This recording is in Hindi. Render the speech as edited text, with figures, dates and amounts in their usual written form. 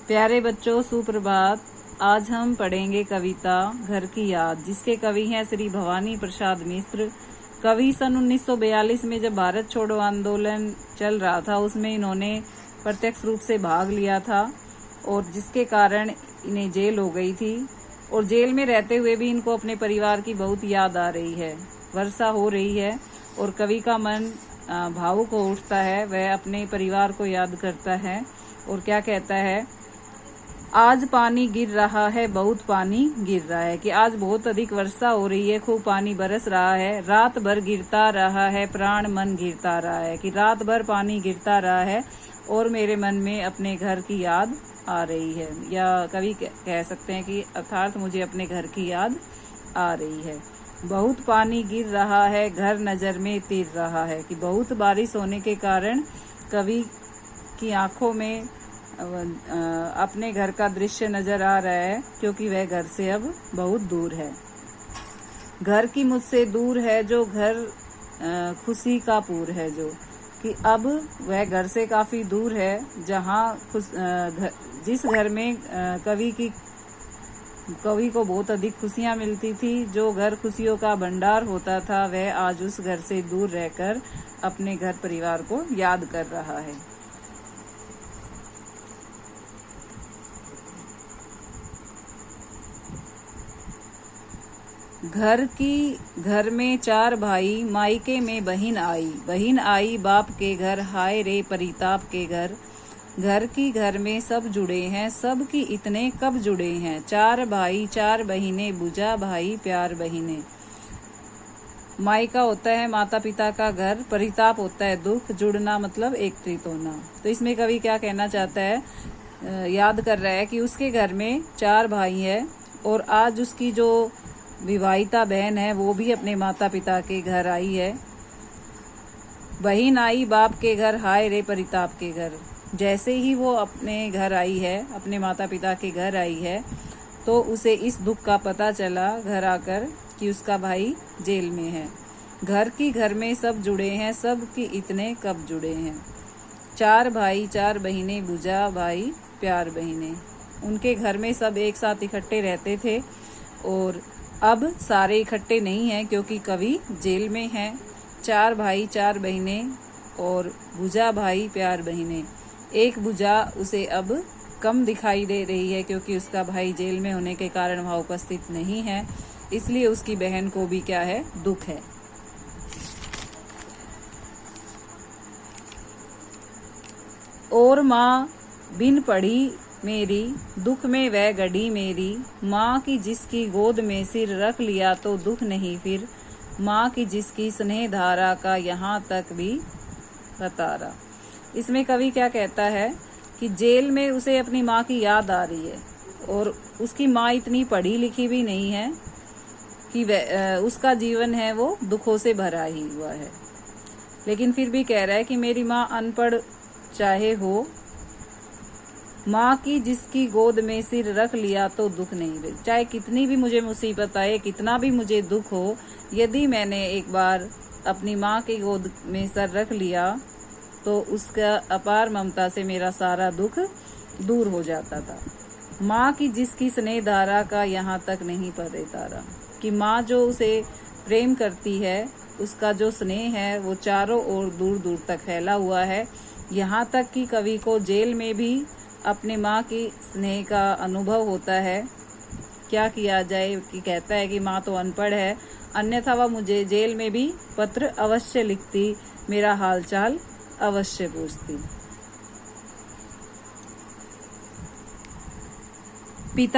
प्यारे बच्चों, सुप्रभात। आज हम पढ़ेंगे कविता घर की याद, जिसके कवि हैं श्री भवानी प्रसाद मिश्र। कवि सन 1942 में जब भारत छोड़ो आंदोलन चल रहा था, उसमें इन्होंने प्रत्यक्ष रूप से भाग लिया था और जिसके कारण इन्हें जेल हो गई थी। और जेल में रहते हुए भी इनको अपने परिवार की बहुत याद आ रही है। वर्षा हो रही है और कवि का मन भावुक हो उठता है। वह अपने परिवार को याद करता है और क्या कहता है, आज पानी गिर रहा है, बहुत पानी गिर रहा है। कि आज बहुत अधिक वर्षा हो रही है, खूब पानी बरस रहा है। रात भर गिरता रहा है, प्राण मन गिरता रहा है। कि रात भर पानी गिरता रहा है और मेरे मन में अपने घर की याद आ रही है। या कवि कह सकते हैं कि अर्थात मुझे अपने घर की याद आ रही है। बहुत पानी गिर रहा है, घर नजर में तिर रहा है। कि बहुत बारिश होने के कारण कवि की आंखों में अपने घर का दृश्य नजर आ रहा है, क्योंकि वह घर से अब बहुत दूर है। घर की मुझसे दूर है जो घर, खुशी का पूर है जो। कि अब वह घर से काफी दूर है, जहाँ जिस घर में कवि को बहुत अधिक खुशियां मिलती थी, जो घर खुशियों का भंडार होता था, वह आज उस घर से दूर रहकर अपने घर परिवार को याद कर रहा है। घर में चार भाई, मायके में बहिन आई बाप के घर, हाय रे परिताप के घर। घर में सब जुड़े हैं, सब की इतने कब जुड़े हैं। चार भाई चार बहिने, बुझा भाई प्यार बहिने। मायका होता है माता पिता का घर, परिताप होता है दुख, जुड़ना मतलब एकत्रित होना। तो इसमें कवि क्या कहना चाहता है, याद कर रहा है कि उसके घर में चार भाई है और आज उसकी जो विवाहिता बहन है वो भी अपने माता पिता के घर आई है। बहन आई बाप के घर, हाय रे परिताप के घर। जैसे ही वो अपने घर आई है, अपने माता पिता के घर आई है, तो उसे इस दुख का पता चला घर आकर कि उसका भाई जेल में है। घर में सब जुड़े हैं, सब की इतने कब जुड़े हैं। चार भाई चार बहिने, बुझा भाई प्यार बहिने। उनके घर में सब एक साथ इकट्ठे रहते थे और अब सारे इकट्ठे नहीं हैं, क्योंकि कवि जेल में हैं। चार भाई चार बहिने और बुझा भाई प्यार बहिने। एक बुझा उसे अब कम दिखाई दे रही है, क्योंकि उसका भाई जेल में होने के कारण वहाँ उपस्थित नहीं है, इसलिए उसकी बहन को भी क्या है, दुख है। और माँ बिन पढ़ी मेरी, दुख में वह गड़ी मेरी। माँ की जिसकी गोद में सिर रख लिया तो दुख नहीं फिर। माँ की जिसकी स्नेह धारा का यहाँ तक भी बतारा। इसमें कवि क्या कहता है कि जेल में उसे अपनी माँ की याद आ रही है और उसकी माँ इतनी पढ़ी लिखी भी नहीं है कि उसका जीवन है वो दुखों से भरा ही हुआ है। लेकिन फिर भी कह रहा है कि मेरी माँ अनपढ़ चाहे हो, माँ की जिसकी गोद में सिर रख लिया तो दुख नहीं फिर। चाहे कितनी भी मुझे मुसीबत आए, कितना भी मुझे दुख हो, यदि मैंने एक बार अपनी माँ की गोद में सर रख लिया तो उसका अपार ममता से मेरा सारा दुख दूर हो जाता था। माँ की जिसकी स्नेह धारा का यहाँ तक नहीं पड़े तारा। कि माँ जो उसे प्रेम करती है, उसका जो स्नेह है वो चारों ओर दूर दूर तक फैला हुआ है। यहाँ तक कि कवि को जेल में भी अपने माँ की स्नेह का अनुभव होता है। क्या किया जाए कि कहता है कि माँ तो अनपढ़ है, अन्यथा वह मुझे जेल में भी पत्र अवश्य लिखती, मेरा हालचाल अवश्य पूछती।